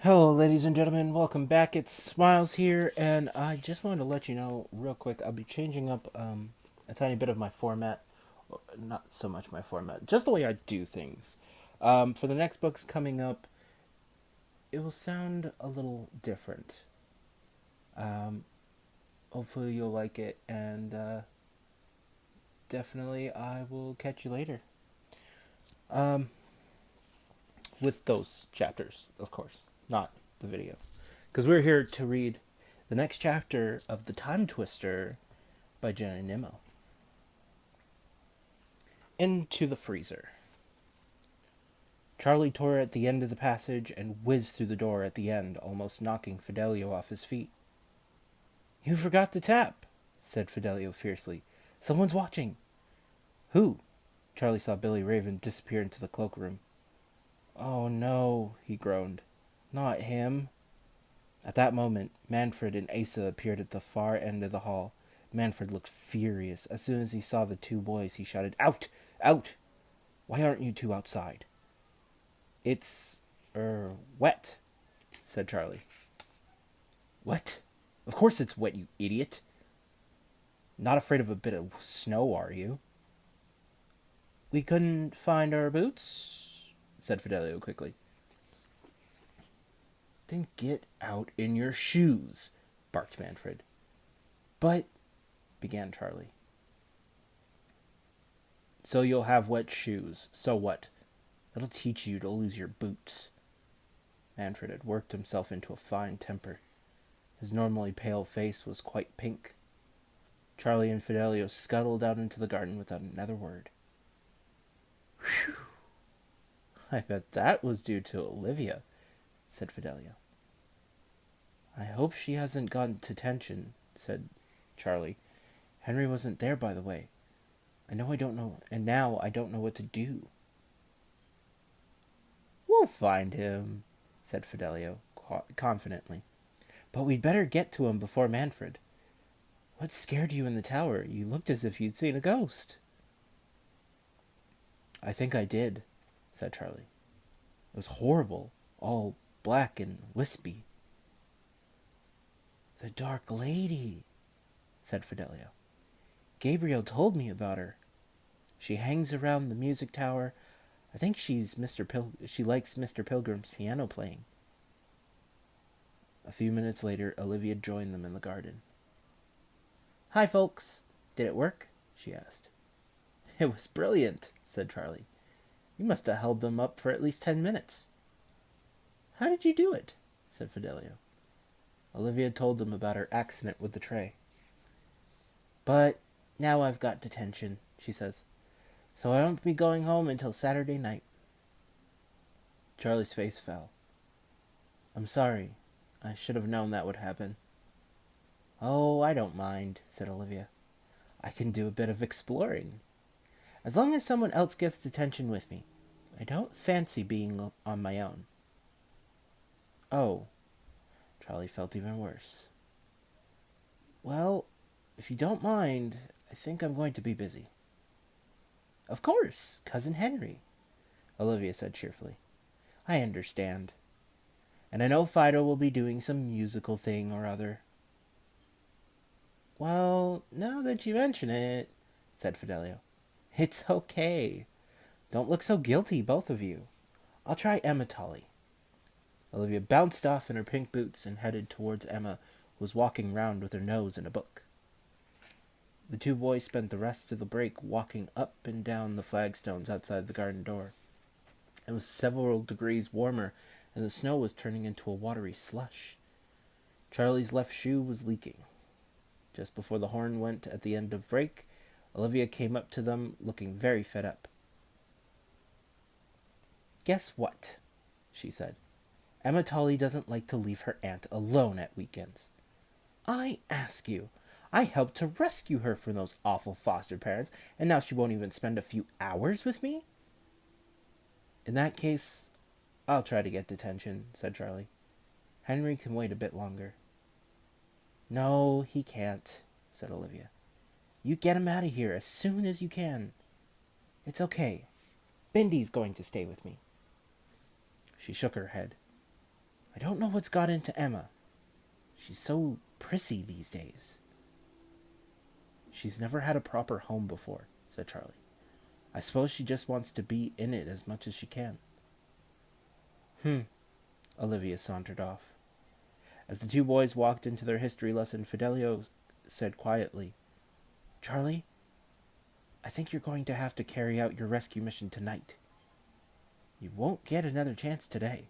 Hello, ladies and gentlemen. Welcome back. It's Smiles here, and I just wanted to let you know real quick. I'll be changing up a tiny bit of my format. Well, not so much my format, just the way I do things. For the next books coming up, it will sound a little different. Um, Hopefully, you'll like it, and definitely, I will catch you later. Um, with those chapters, of course, not the video, because we're here to read the next chapter of The Time Twister by Jenna Nimmo. Into the freezer. Charlie tore at the end of the passage and whizzed through the door at the end, almost knocking Fidelio off his feet. You forgot to tap, said Fidelio fiercely. Someone's watching. Who? Charlie saw Billy Raven disappear into the cloakroom. Oh no, he groaned. Not him. At that moment, Manfred and Asa appeared at the far end of the hall. Manfred looked furious. As soon as he saw the two boys, he shouted, Out! Out! Why aren't you two outside? It's, wet, said Charlie. What? Of course it's wet, you idiot. Not afraid of a bit of snow, are you? We couldn't find our boots, said Fidelio quickly. Then get out in your shoes, barked Manfred. But, began Charlie. So you'll have wet shoes. So what? That'll teach you to lose your boots. Manfred had worked himself into a fine temper. His normally pale face was quite pink. Charlie and Fidelio scuttled out into the garden without another word. Whew. I bet that was due to Olivia, said Fidelio. I hope she hasn't gotten detention, said Charlie. Henry wasn't there, by the way. I don't know, and now I don't know what to do. We'll find him, said Fidelio confidently. But we'd better get to him before Manfred. What scared you in the tower? You looked as if you'd seen a ghost. I think I did, said Charlie. It was horrible, all black and wispy. The Dark Lady, said Fidelio. Gabriel told me about her. She hangs around the music tower. I think she likes Mr. Pilgrim's piano playing. A few minutes later, Olivia joined them in the garden. Hi, folks. Did it work? She asked. It was brilliant, said Charlie. You must have held them up for at least 10 minutes. How did you do it? Said Fidelio. Olivia told them about her accident with the tray. But now I've got detention, she says, so I won't be going home until Saturday night. Charlie's face fell. I'm sorry. I should have known that would happen. Oh, I don't mind, said Olivia. I can do a bit of exploring. As long as someone else gets detention with me. I don't fancy being on my own. Oh. Charlie felt even worse. Well, if you don't mind, I think I'm going to be busy. Of course, Cousin Henry, Olivia said cheerfully. I understand. And I know Fido will be doing some musical thing or other. Well, now that you mention it, said Fidelio, it's okay. Don't look so guilty, both of you. I'll try Emma Tully. Olivia bounced off in her pink boots and headed towards Emma, who was walking round with her nose in a book. The two boys spent the rest of the break walking up and down the flagstones outside the garden door. It was several degrees warmer, and the snow was turning into a watery slush. Charlie's left shoe was leaking. Just before the horn went at the end of break, Olivia came up to them, looking very fed up. Guess what? She said. Emma Tully doesn't like to leave her aunt alone at weekends. I ask you. I helped to rescue her from those awful foster parents, and now she won't even spend a few hours with me? In that case, I'll try to get detention, said Charlie. Henry can wait a bit longer. No, he can't, said Olivia. You get him out of here as soon as you can. It's okay. Bindy's going to stay with me. She shook her head. I don't know what's got into Emma. She's so prissy these days. She's never had a proper home before, said Charlie. I suppose she just wants to be in it as much as she can. Olivia sauntered off. As the two boys walked into their history lesson, Fidelio said quietly, Charlie, I think you're going to have to carry out your rescue mission tonight. You won't get another chance today.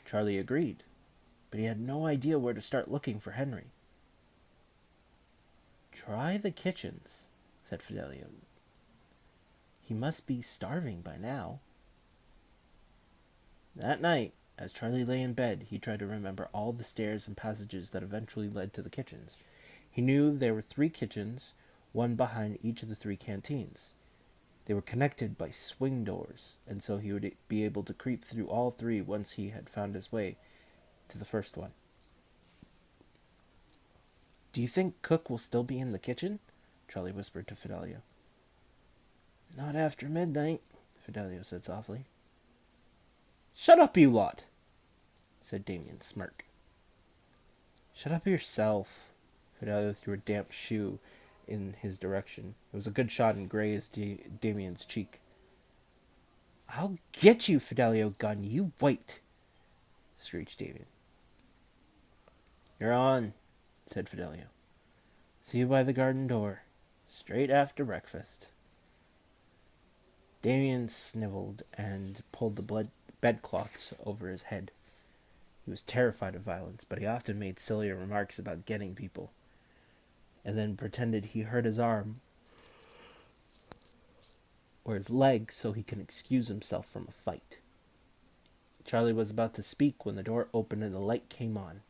Charlie agreed, but he had no idea where to start looking for Henry. Try the kitchens, said Fidelio. He must be starving by now. That night, as Charlie lay in bed, he tried to remember all the stairs and passages that eventually led to the kitchens. He knew there were 3 kitchens, one behind each of the 3 canteens. They were connected by swing doors, and so he would be able to creep through all 3 once he had found his way to the first one. Do you think Cook will still be in the kitchen? Charlie whispered to Fidelio. Not after midnight, Fidelio said softly. Shut up, you lot, said Damien, smirk. Shut up yourself. Fidelio threw a damp shoe in his direction. It was a good shot and grazed Damien's cheek. I'll get you, Fidelio Gunn. You wait, screeched Damien. You're on, said Fidelio. See you by the garden door, straight after breakfast. Damien sniveled and pulled the bedcloths over his head. He was terrified of violence, but he often made sillier remarks about getting people, and then pretended he hurt his arm or his leg so he can excuse himself from a fight. Charlie was about to speak when the door opened and the light came on.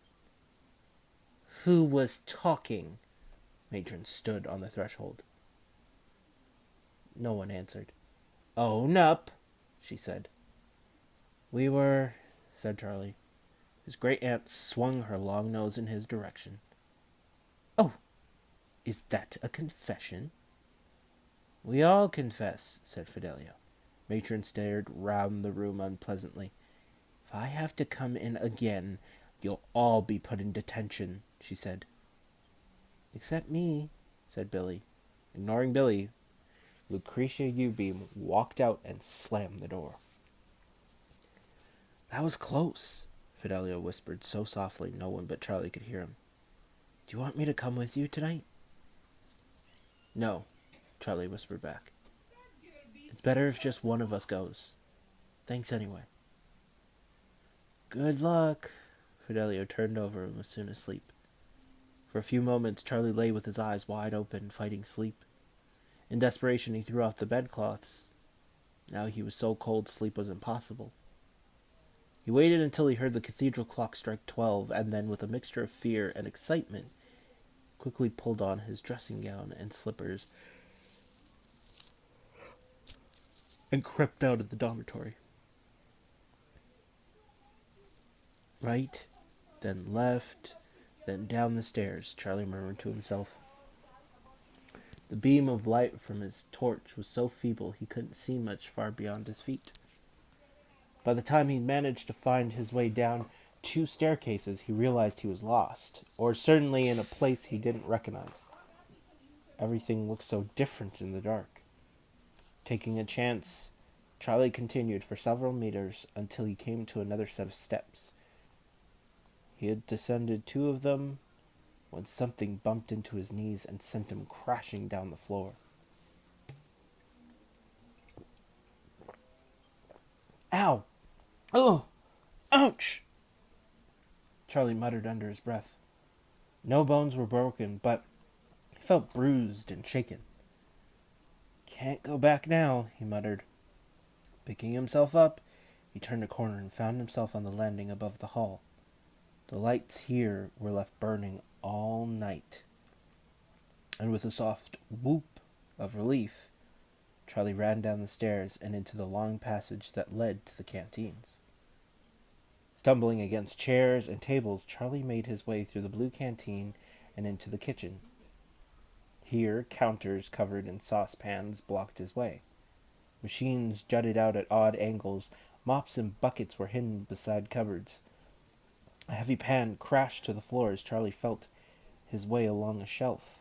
Who was talking? Matron stood on the threshold. No one answered. Own up, she said. We were, said Charlie. His great-aunt swung her long nose in his direction. Oh, is that a confession? We all confess, said Fidelio. Matron stared round the room unpleasantly. If I have to come in again, you'll all be put in detention, she said. Except me, said Billy. Ignoring Billy, Lucretia Ubeam walked out and slammed the door. That was close, Fidelio whispered so softly no one but Charlie could hear him. Do you want me to come with you tonight? No, Charlie whispered back. It's better if just one of us goes. Thanks anyway. Good luck. Fidelio turned over and was soon asleep. For a few moments, Charlie lay with his eyes wide open, fighting sleep. In desperation, he threw off the bedcloths. Now he was so cold, sleep was impossible. He waited until he heard the cathedral clock strike 12, and then, with a mixture of fear and excitement, quickly pulled on his dressing gown and slippers and crept out of the dormitory. Right, then left, then down the stairs, Charlie murmured to himself. The beam of light from his torch was so feeble he couldn't see much far beyond his feet. By the time he managed to find his way down 2 staircases, he realized he was lost, or certainly in a place he didn't recognize. Everything looked so different in the dark. Taking a chance, Charlie continued for several meters until he came to another set of steps. He had descended 2 of them when something bumped into his knees and sent him crashing down the floor. Ow! Oh! Ouch! Charlie muttered under his breath. No bones were broken, but he felt bruised and shaken. Can't go back now, he muttered. Picking himself up, he turned a corner and found himself on the landing above the hall. The lights here were left burning all night. And with a soft whoop of relief, Charlie ran down the stairs and into the long passage that led to the canteens. Stumbling against chairs and tables, Charlie made his way through the blue canteen and into the kitchen. Here, counters covered in saucepans blocked his way. Machines jutted out at odd angles Mops and buckets were hidden beside cupboards. A heavy pan crashed to the floor as Charlie felt his way along a shelf.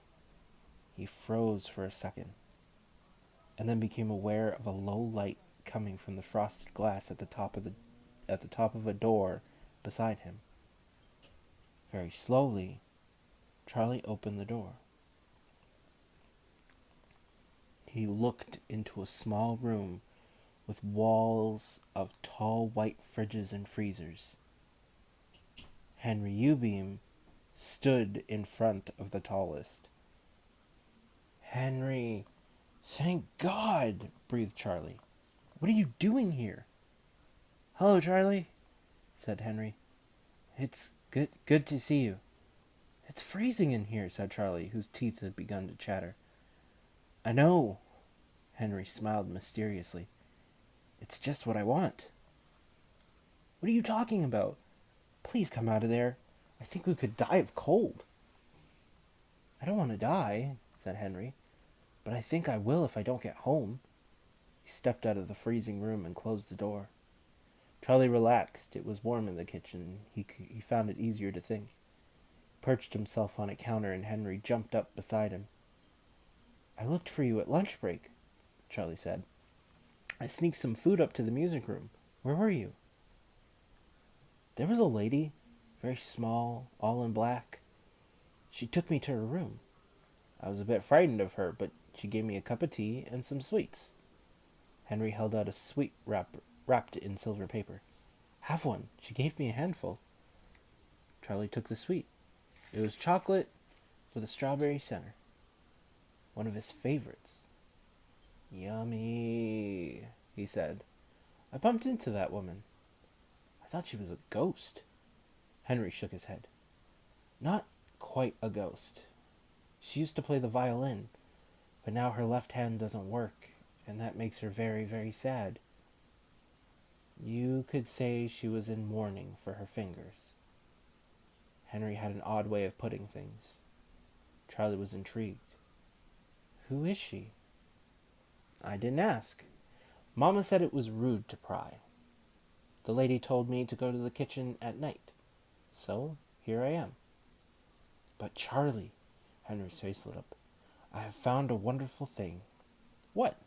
He froze for a second, and then became aware of a low light coming from the frosted glass at the top of a door beside him. Very slowly, Charlie opened the door. He looked into a small room with walls of tall white fridges and freezers. Henry Ubeam stood in front of the tallest. "Henry, thank God," breathed Charlie. "What are you doing here?" "Hello, Charlie," said Henry. "It's good to see you." "It's freezing in here," said Charlie, whose teeth had begun to chatter. "I know." Henry smiled mysteriously. "It's just what I want." "What are you talking about? Please come out of there. I think we could die of cold." "I don't want to die," said Henry, "but I think I will if I don't get home." He stepped out of the freezing room and closed the door. Charlie relaxed. It was warm in the kitchen. He found it easier to think. He perched himself on a counter and Henry jumped up beside him. "I looked for you at lunch break," Charlie said. "I sneaked some food up to the music room. Where were you?" "There was a lady, very small, all in black. She took me to her room. I was a bit frightened of her, but she gave me a cup of tea and some sweets." Henry held out a sweet wrapped in silver paper. "Have one. She gave me a handful." Charlie took the sweet. It was chocolate with a strawberry center. One of his favorites. "Yummy," he said. "I bumped into that woman. I thought she was a ghost." Henry shook his head. "Not quite a ghost. She used to play the violin, but now her left hand doesn't work, and that makes her very, very sad. You could say she was in mourning for her fingers." Henry had an odd way of putting things. Charlie was intrigued. "Who is she?" "I didn't ask. Mama said it was rude to pry. The lady told me to go to the kitchen at night. So, here I am." "But Charlie," Henry's face lit up, "I have found a wonderful thing." "What?"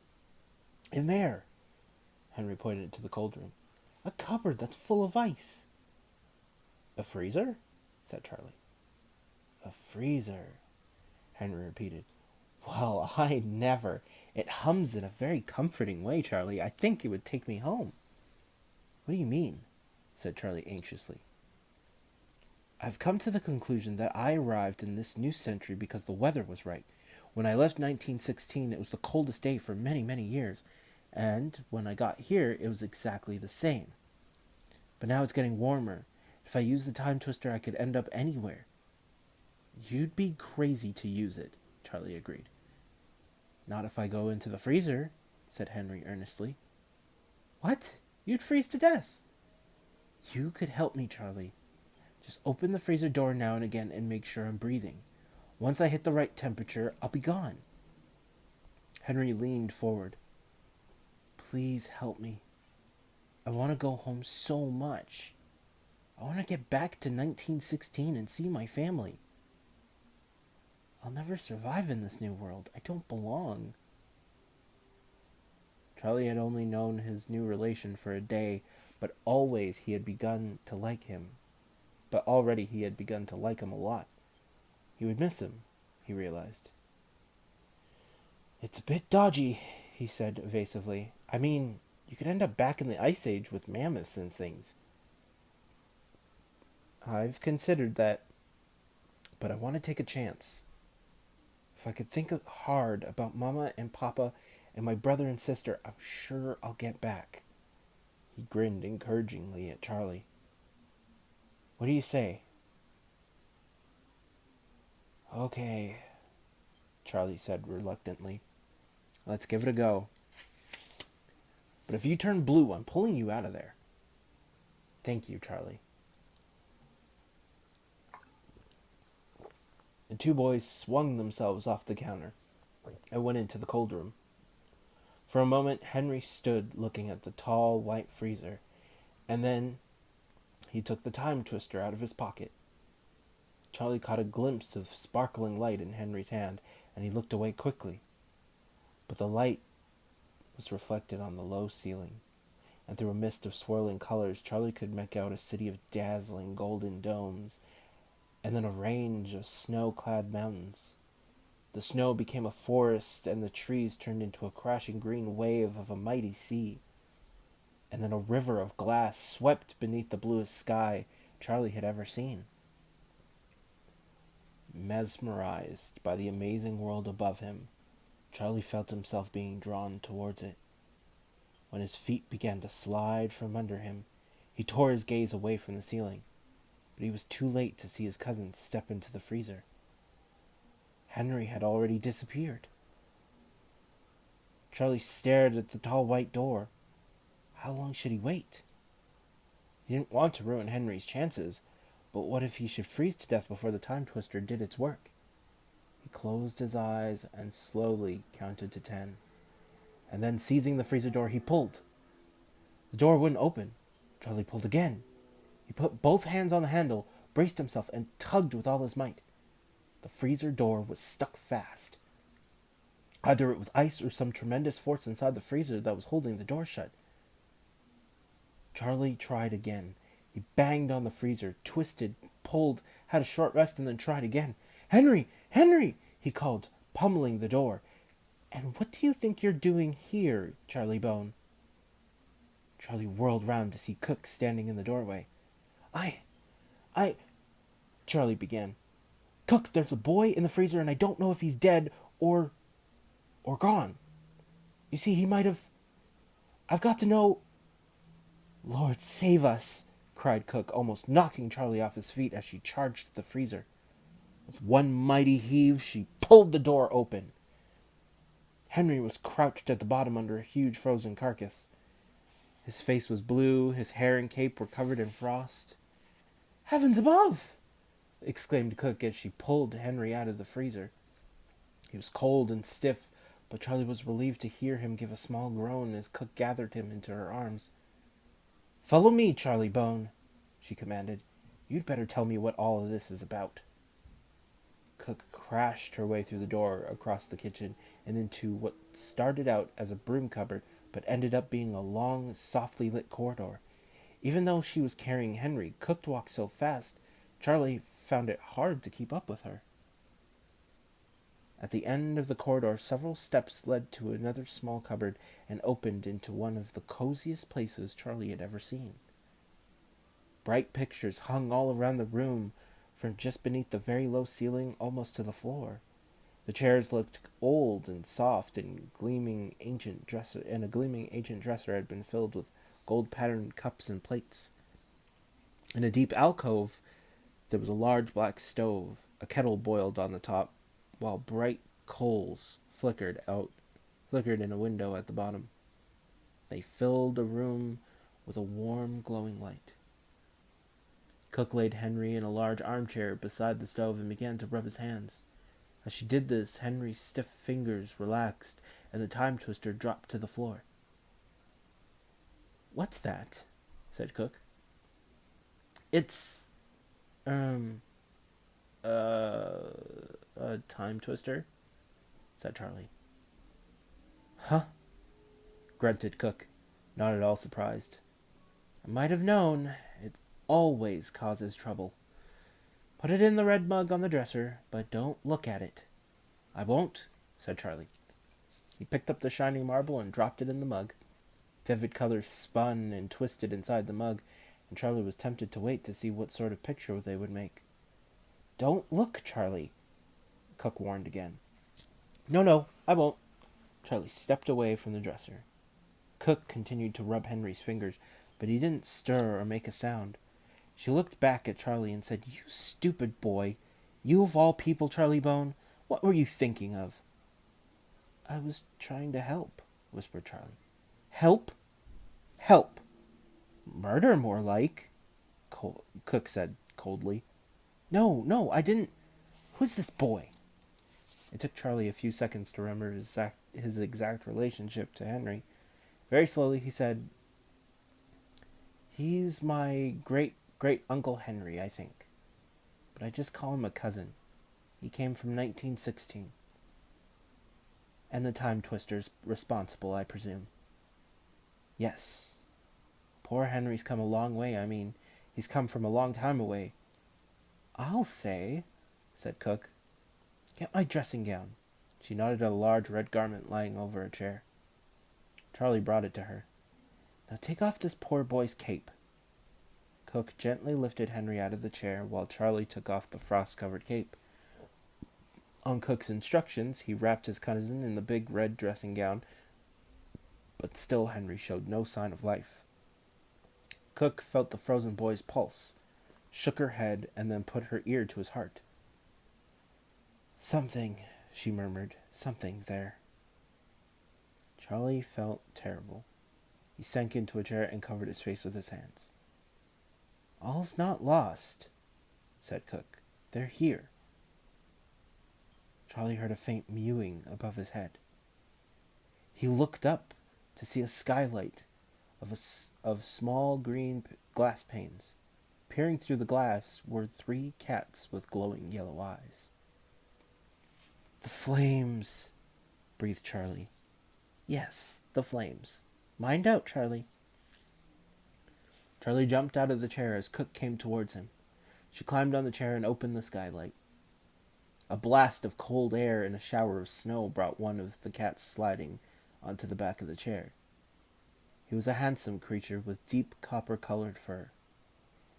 "In there." Henry pointed to the cold room. "A cupboard that's full of ice." "A freezer?" said Charlie. "A freezer," Henry repeated. "Well, I never. It hums in a very comforting way, Charlie. I think it would take me home." "What do you mean?" said Charlie anxiously. "I've come to the conclusion that I arrived in this new century because the weather was right. When I left 1916, it was the coldest day for many, many years. And when I got here, it was exactly the same. But now it's getting warmer. If I use the time twister, I could end up anywhere." "You'd be crazy to use it," Charlie agreed. "Not if I go into the freezer," said Henry earnestly. "What? You'd freeze to death." "You could help me, Charlie. Just open the freezer door now and again and make sure I'm breathing. Once I hit the right temperature, I'll be gone." Henry leaned forward. "Please help me. I want to go home so much. I want to get back to 1916 and see my family. I'll never survive in this new world. I don't belong." Charlie had only known his new relation for a day, but always he had begun to like him. But already he had begun to like him a lot. He would miss him, he realized. "It's a bit dodgy," he said evasively. "I mean, you could end up back in the Ice Age with mammoths and things." "I've considered that, but I want to take a chance. If I could think hard about Mama and Papa and my brother and sister, I'm sure I'll get back." He grinned encouragingly at Charlie. "What do you say?" "Okay," Charlie said reluctantly. "Let's give it a go. But if you turn blue, I'm pulling you out of there." "Thank you, Charlie." The two boys swung themselves off the counter and went into the cold room. For a moment, Henry stood looking at the tall, white freezer, and then he took the time twister out of his pocket. Charlie caught a glimpse of sparkling light in Henry's hand, and he looked away quickly. But the light was reflected on the low ceiling, and through a mist of swirling colors, Charlie could make out a city of dazzling golden domes, and then a range of snow-clad mountains. The snow became a forest, and the trees turned into a crashing green wave of a mighty sea. And then a river of glass swept beneath the bluest sky Charlie had ever seen. Mesmerized by the amazing world above him, Charlie felt himself being drawn towards it. When his feet began to slide from under him, he tore his gaze away from the ceiling, but he was too late to see his cousin step into the freezer. Henry had already disappeared. Charlie stared at the tall white door. How long should he wait? He didn't want to ruin Henry's chances, but what if he should freeze to death before the time twister did its work? He closed his eyes and slowly counted to 10. And then, seizing the freezer door, he pulled. The door wouldn't open. Charlie pulled again. He put both hands on the handle, braced himself, and tugged with all his might. The freezer door was stuck fast. Either it was ice or some tremendous force inside the freezer that was holding the door shut. Charlie tried again. He banged on the freezer, twisted, pulled, had a short rest, and then tried again. "Henry! Henry!" he called, pummeling the door. "And what do you think you're doing here, Charlie Bone?" Charlie whirled round to see Cook standing in the doorway. I... Charlie began. "Cook, there's a boy in the freezer, and I don't know if he's dead or gone. You see, he might have... I've got to know..." "Lord save us," cried Cook, almost knocking Charlie off his feet as she charged the freezer. With one mighty heave, she pulled the door open. Henry was crouched at the bottom under a huge frozen carcass. His face was blue, his hair and cape were covered in frost. "Heavens above!" exclaimed Cook as she pulled Henry out of the freezer. He was cold and stiff, but Charlie was relieved to hear him give a small groan as Cook gathered him into her arms. "Follow me, Charlie Bone," she commanded. "You'd better tell me what all of this is about." Cook crashed her way through the door, across the kitchen, and into what started out as a broom cupboard, but ended up being a long, softly lit corridor. Even though she was carrying Henry, Cook walked so fast, Charlie found it hard to keep up with her. At the end of the corridor, several steps led to another small cupboard and opened into one of the coziest places Charlie had ever seen. Bright pictures hung all around the room, from just beneath the very low ceiling almost to the floor. The chairs looked old and soft, and a gleaming ancient dresser had been filled with gold-patterned cups and plates. In a deep alcove, there was a large black stove. A kettle boiled on the top, while bright coals flickered in a window at the bottom. They filled the room with a warm, glowing light. Cook laid Henry in a large armchair beside the stove and began to rub his hands. As she did this, Henry's stiff fingers relaxed, and the time twister dropped to the floor. "What's that?" said Cook. "It's... a time twister," said Charlie. "Huh?" grunted Cook, not at all surprised. "I might have known. It always causes trouble. Put it in the red mug on the dresser, but don't look at it." "I won't," said Charlie. He picked up the shining marble and dropped it in the mug. Vivid colors spun and twisted inside the mug, and Charlie was tempted to wait to see what sort of picture they would make. "Don't look, Charlie," Cook warned again. No, I won't." Charlie stepped away from the dresser. Cook continued to rub Henry's fingers, but he didn't stir or make a sound. She looked back at Charlie and said, "You stupid boy. You of all people, Charlie Bone. What were you thinking of?" "I was trying to help," whispered Charlie. "Help? Help? Murder, more like," Cook said coldly. No, I didn't. Who's this boy?" It took Charlie a few seconds to remember his his exact relationship to Henry. Very slowly, he said, "He's my great Uncle Henry, I think. But I just call him a cousin. He came from 1916. And the Time Twister's responsible, I presume." "Yes. Poor Henry's come a long way. I mean, he's come from a long time away." "I'll say," said Cook. "Get my dressing gown." She nodded at a large red garment lying over a chair. Charlie brought it to her. "Now take off this poor boy's cape." Cook gently lifted Henry out of the chair while Charlie took off the frost-covered cape. On Cook's instructions, he wrapped his cousin in the big red dressing gown, but still Henry showed no sign of life. Cook felt the frozen boy's pulse, shook her head, and then put her ear to his heart. "Something," she murmured, "something there." Charlie felt terrible. He sank into a chair and covered his face with his hands. "All's not lost," said Cook. "They're here." Charlie heard a faint mewing above his head. He looked up to see a skylight of small green glass panes. Peering through the glass were 3 cats with glowing yellow eyes. "The flames," breathed Charlie. "Yes, the flames. Mind out, Charlie." Charlie jumped out of the chair as Cook came towards him. She climbed on the chair and opened the skylight. A blast of cold air and a shower of snow brought one of the cats sliding onto the back of the chair. He was a handsome creature with deep copper-colored fur.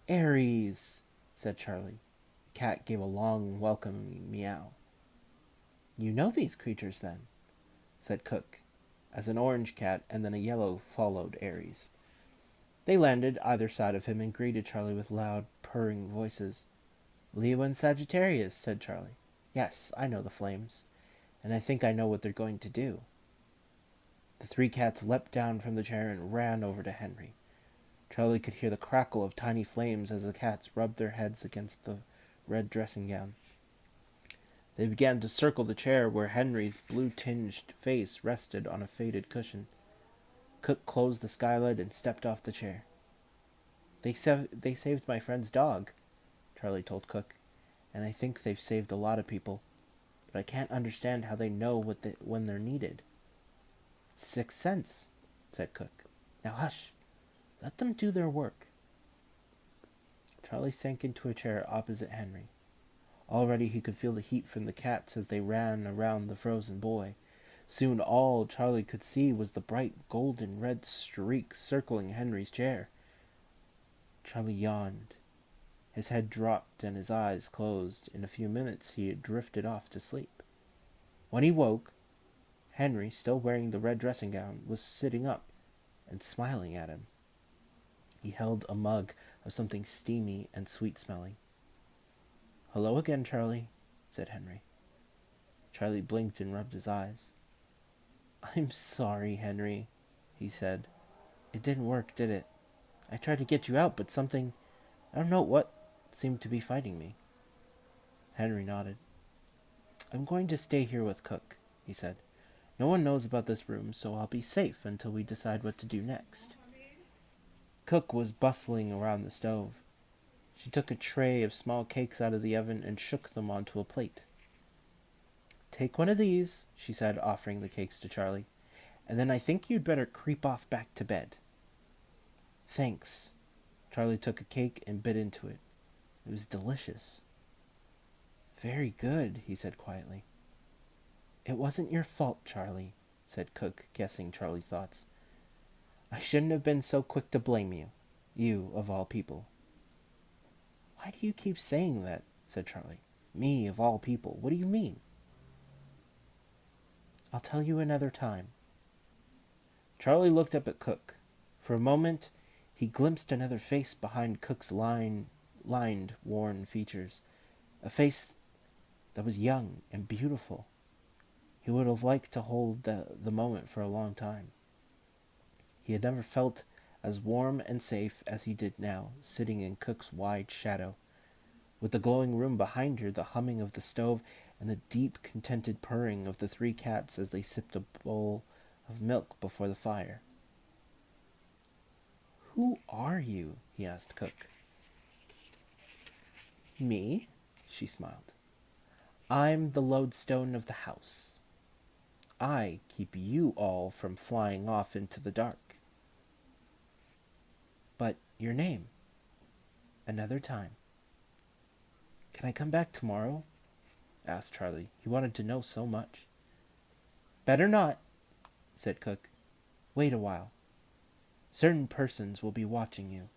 "Aries," said Charlie. The cat gave a long, welcoming meow. "You know these creatures, then?" said Cook, as an orange cat and then a yellow followed Aries. They landed either side of him and greeted Charlie with loud, purring voices. "Leo and Sagittarius," said Charlie. "Yes, I know the flames, and I think I know what they're going to do." The 3 cats leapt down from the chair and ran over to Henry. Charlie could hear the crackle of tiny flames as the cats rubbed their heads against the red dressing gown. They began to circle the chair where Henry's blue-tinged face rested on a faded cushion. Cook closed the skylight and stepped off the chair. They saved my friend's dog," Charlie told Cook, "and I think they've saved a lot of people. But I can't understand how they know when they're needed." "Sixth sense," said Cook. "Now hush. Let them do their work." Charlie sank into a chair opposite Henry. Already he could feel the heat from the cats as they ran around the frozen boy. Soon all Charlie could see was the bright golden red streak circling Henry's chair. Charlie yawned. His head dropped and his eyes closed. In a few minutes he had drifted off to sleep. When he woke, Henry, still wearing the red dressing gown, was sitting up and smiling at him. He held a mug of something steamy and sweet-smelling. "Hello again, Charlie," said Henry. Charlie blinked and rubbed his eyes. "I'm sorry, Henry," he said. "It didn't work, did it? I tried to get you out, but something, I don't know what, seemed to be fighting me." Henry nodded. "I'm going to stay here with Cook," he said. "No one knows about this room, so I'll be safe until we decide what to do next." Cook was bustling around the stove. She took a tray of small cakes out of the oven and shook them onto a plate. "Take one of these," she said, offering the cakes to Charlie, "and then I think you'd better creep off back to bed." "Thanks." Charlie took a cake and bit into it. It was delicious. "Very good," he said quietly. "It wasn't your fault, Charlie," said Cook, guessing Charlie's thoughts. "I shouldn't have been so quick to blame you. You, of all people." "Why do you keep saying that?" said Charlie. "Me, of all people. What do you mean?" "I'll tell you another time." Charlie looked up at Cook. For a moment, he glimpsed another face behind Cook's lined, worn features. A face that was young and beautiful. He would have liked to hold the moment for a long time. He had never felt as warm and safe as he did now, sitting in Cook's wide shadow, with the glowing room behind her, the humming of the stove, and the deep, contented purring of the three cats as they sipped a bowl of milk before the fire. "Who are you?" he asked Cook. "Me?" she smiled. "I'm the lodestone of the house. I keep you all from flying off into the dark." "But your name?" "Another time." "Can I come back tomorrow?" asked Charlie. He wanted to know so much. "Better not," said Cook. "Wait a while. Certain persons will be watching you.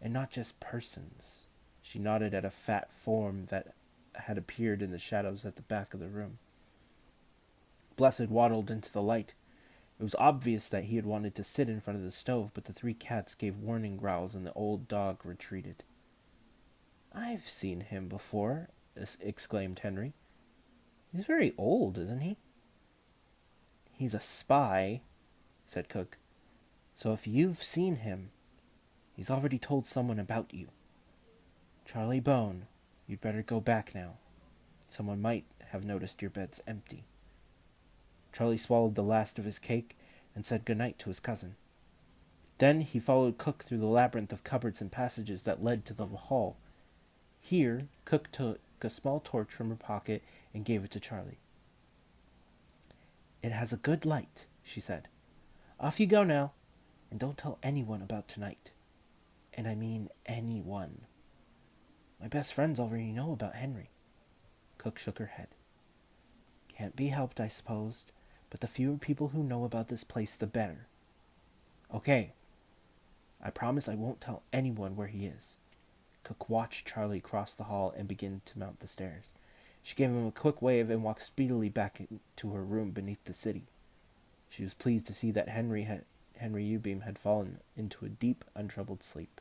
And not just persons." She nodded at a fat form that had appeared in the shadows at the back of the room. Blessed waddled into the light. It was obvious that he had wanted to sit in front of the stove, but the three cats gave warning growls and the old dog retreated. "I've seen him before," exclaimed Henry. "He's very old, isn't he?" "He's a spy," said Cook. "So if you've seen him, he's already told someone about you. Charlie Bone, you'd better go back now. Someone might have noticed your bed's empty." Charlie swallowed the last of his cake and said goodnight to his cousin. Then he followed Cook through the labyrinth of cupboards and passages that led to the hall. Here, Cook took a small torch from her pocket and gave it to Charlie. "It has a good light," she said. "Off you go now, and don't tell anyone about tonight. And I mean anyone. My best friends already know about Henry." Cook shook her head. "Can't be helped, I suppose, but the fewer people who know about this place, the better. Okay. I promise I won't tell anyone where he is." Cook watched Charlie cross the hall and begin to mount the stairs. She gave him a quick wave and walked speedily back to her room beneath the city. She was pleased to see that Henry Ubeam had fallen into a deep, untroubled sleep.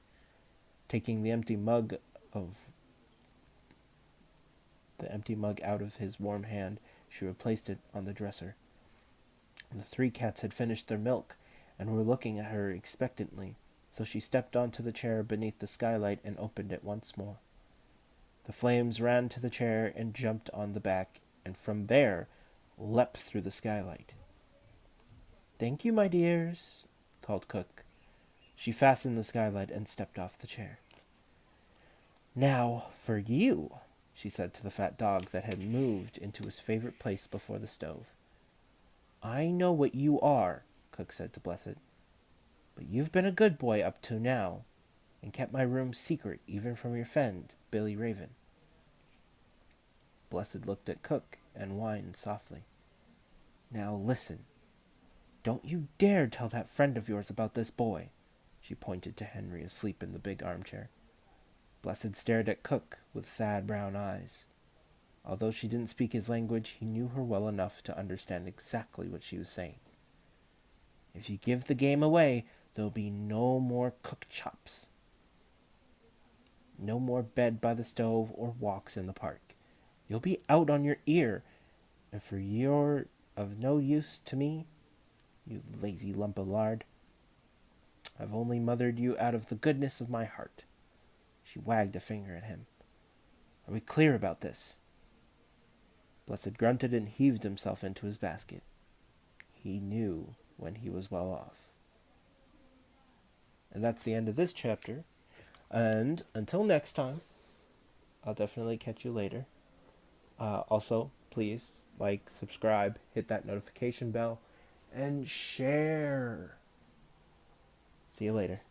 Taking the empty mug out of his warm hand, she replaced it on the dresser. The three cats had finished their milk and were looking at her expectantly, so she stepped onto the chair beneath the skylight and opened it once more. The flames ran to the chair and jumped on the back, and from there leapt through the skylight. "Thank you, my dears," called Cook. She fastened the skylight and stepped off the chair. "Now for you," she said to the fat dog that had moved into his favorite place before the stove. "I know what you are," Cook said to Blessed, "but you've been a good boy up to now, and kept my room secret even from your friend, Billy Raven." Blessed looked at Cook and whined softly. "Now listen. Don't you dare tell that friend of yours about this boy." She pointed to Henry asleep in the big armchair. Blessed stared at Cook with sad brown eyes. Although she didn't speak his language, he knew her well enough to understand exactly what she was saying. "If you give the game away, there'll be no more cook chops. No more bed by the stove or walks in the park. You'll be out on your ear, and for you're of no use to me, you lazy lump of lard. I've only mothered you out of the goodness of my heart." She wagged a finger at him. "Are we clear about this?" Blessed grunted and heaved himself into his basket. He knew when he was well off. And that's the end of this chapter. And until next time, I'll definitely catch you later. Also, please like, subscribe, hit that notification bell, and share. See you later.